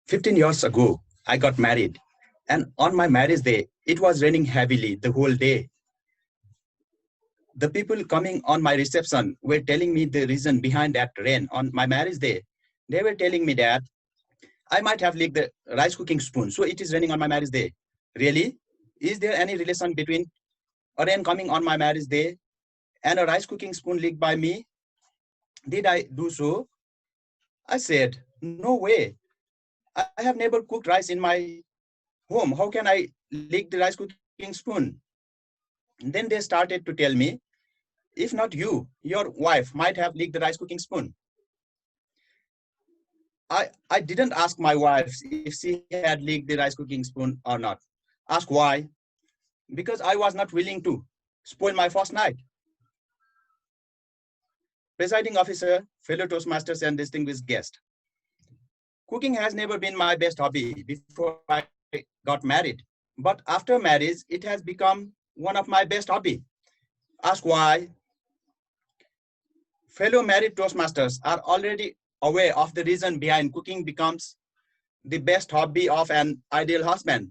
15 years ago, I got married. And on my marriage day, it was raining heavily the whole day. The people coming on my reception were telling me the reason behind that rain on my marriage day. They were telling me that I might have leaked the rice cooking spoon, so it is raining on my marriage day. Really? Is there any relation between a rain coming on my marriage day and a rice cooking spoon leaked by me? Did I do so? I said, no way. I have never cooked rice in my home. How can I leak the rice cooking spoon? Then they started to tell me, if not you, your wife might have leaked the rice cooking spoon. I didn't ask my wife if she had leaked the rice cooking spoon or not. Ask why? Because I was not willing to spoil my first night. Presiding officer, fellow Toastmasters, and distinguished guest. Cooking has never been my best hobby before I got married. But after marriage, it has become one of my best hobby. Ask why? Fellow married Toastmasters are already aware of the reason behind cooking becomes the best hobby of an ideal husband.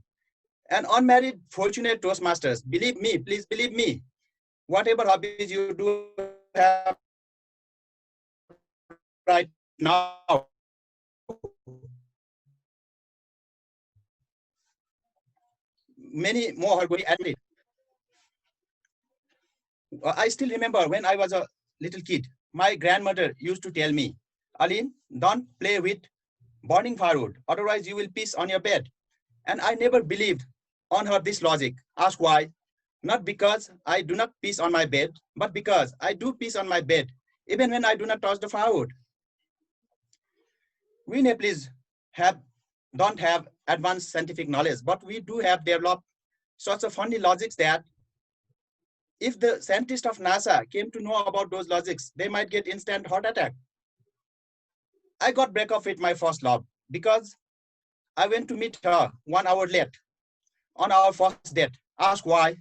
And unmarried fortunate Toastmasters, believe me, please believe me, whatever hobbies you do have right now, many more are going to admit. I still remember when I was a little kid, my grandmother used to tell me, Alin, don't play with burning firewood, otherwise you will piss on your bed. And I never believed on her this logic. Ask why? Not because I do not piss on my bed, but because I do piss on my bed, even when I do not touch the firewood. We Nepalese don't have advanced scientific knowledge, but we do have developed such a funny logics that if the scientists of NASA came to know about those logics, they might get instant heart attack. I got break up with my first love because I went to meet her 1 hour late on our first date. Ask why?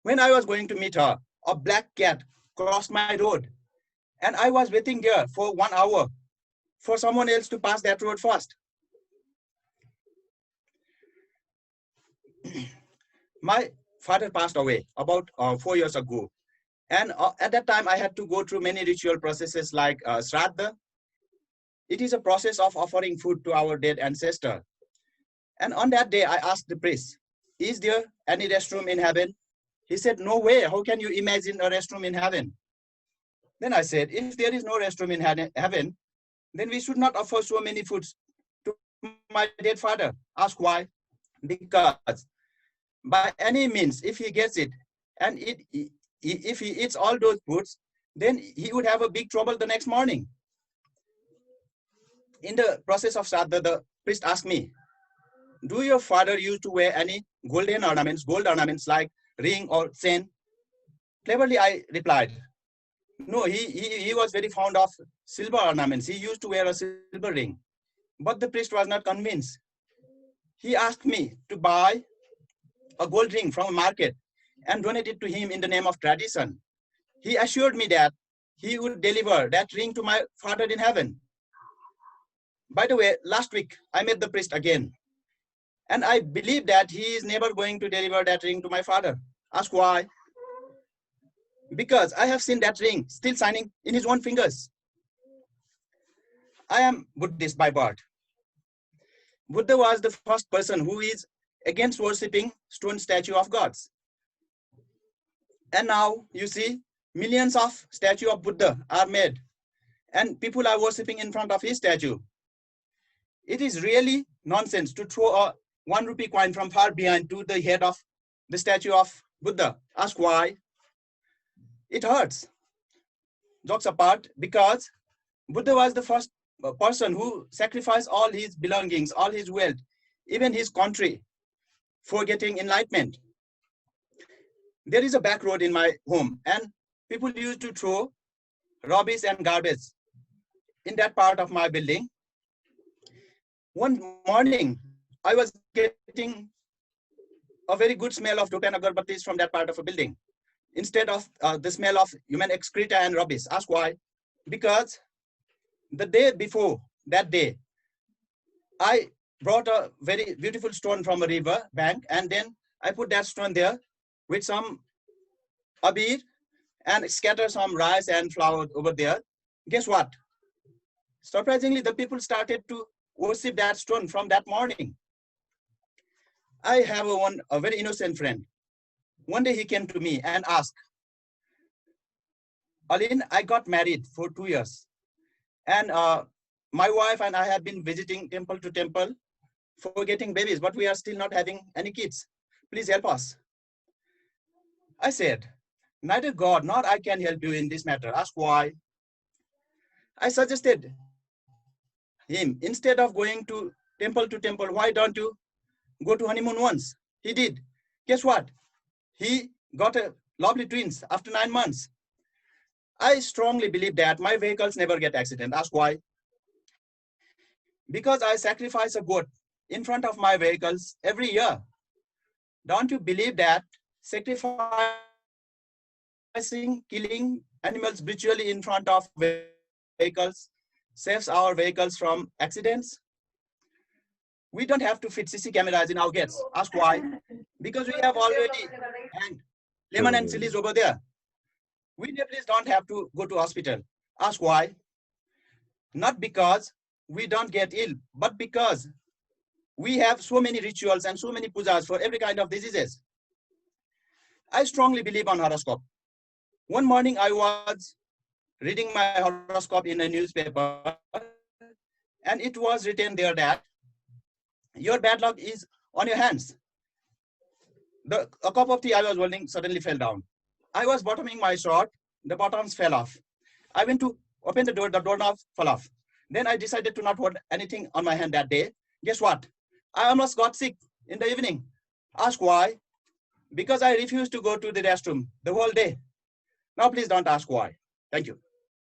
When I was going to meet her, a black cat crossed my road and I was waiting there for 1 hour for someone else to pass that road first. My father passed away about 4 years ago. And at that time, I had to go through many ritual processes like Shraddha. It is a process of offering food to our dead ancestor. And on that day, I asked the priest, is there any restroom in heaven? He said, no way. How can you imagine a restroom in heaven? Then I said, if there is no restroom in heaven, then we should not offer so many foods to my dead father. Ask why? Because by any means, if he gets it, and if he eats all those foods, then he would have a big trouble the next morning. In the process of Shraddha, the priest asked me, do your father used to wear any gold ornaments like ring or chain? Cleverly, I replied, no, he was very fond of silver ornaments. He used to wear a silver ring. But the priest was not convinced. He asked me to buy a gold ring from a market and donate it to him in the name of tradition. He assured me that he would deliver that ring to my father in heaven. By the way, last week, I met the priest again. And I believe that he is never going to deliver that ring to my father. Ask why? Because I have seen that ring still shining in his own fingers. I am Buddhist by birth. Buddha was the first person who is against worshipping stone statue of gods. And now you see millions of statues of Buddha are made and people are worshipping in front of his statue. It is really nonsense to throw a 1 rupee coin from far behind to the head of the statue of Buddha. Ask why? It hurts. Jokes apart, because Buddha was the first person who sacrificed all his belongings, all his wealth, even his country, for getting enlightenment. There is a back road in my home, and people used to throw rubbish and garbage in that part of my building. One morning, I was getting a very good smell of dope and agarbattis from that part of a building, instead of the smell of human excreta and rubbish. Ask why? Because the day before that day, I brought a very beautiful stone from a river bank, and then I put that stone there with some abir and scatter some rice and flour over there. Guess what? Surprisingly, the people started to worship that stone from that morning. I have a very innocent friend. One day he came to me and asked, Alin, I got married for 2 years, and my wife and I have been visiting temple to temple for getting babies, but we are still not having any kids. Please help us. I said, neither God nor I can help you in this matter. Ask why. I suggested him, instead of going to temple, why don't you go to honeymoon once? He did. Guess what? He got a lovely twins after 9 months. I strongly believe that my vehicles never get accident. Ask why? Because I sacrifice a goat in front of my vehicles every year. Don't you believe that sacrificing, killing animals ritually in front of vehicles saves our vehicles from accidents? We don't have to fit CC cameras in our gates. Ask why? Because we have already hanged lemon and chilies over there. We please don't have to go to hospital. Ask why? Not because we don't get ill, but because we have so many rituals and so many pujas for every kind of diseases. I strongly believe on horoscope. One morning I was reading my horoscope in a newspaper, and it was written there that your bad luck is on your hands. A cup of tea I was holding suddenly fell down. I was bottoming my short, the bottoms fell off. I went to open the doorknob fell off. Then I decided to not hold anything on my hand that day. Guess what? I almost got sick in the evening. Ask why? Because I refused to go to the restroom the whole day. Now please don't ask why. Thank you.